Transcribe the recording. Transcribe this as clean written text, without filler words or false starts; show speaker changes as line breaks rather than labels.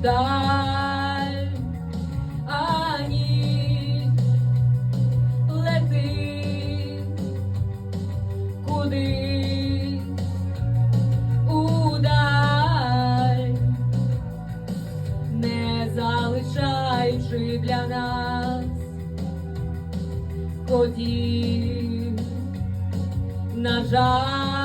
даль, ані лети куди удаль, не залишаючи для нас кодів, на жаль.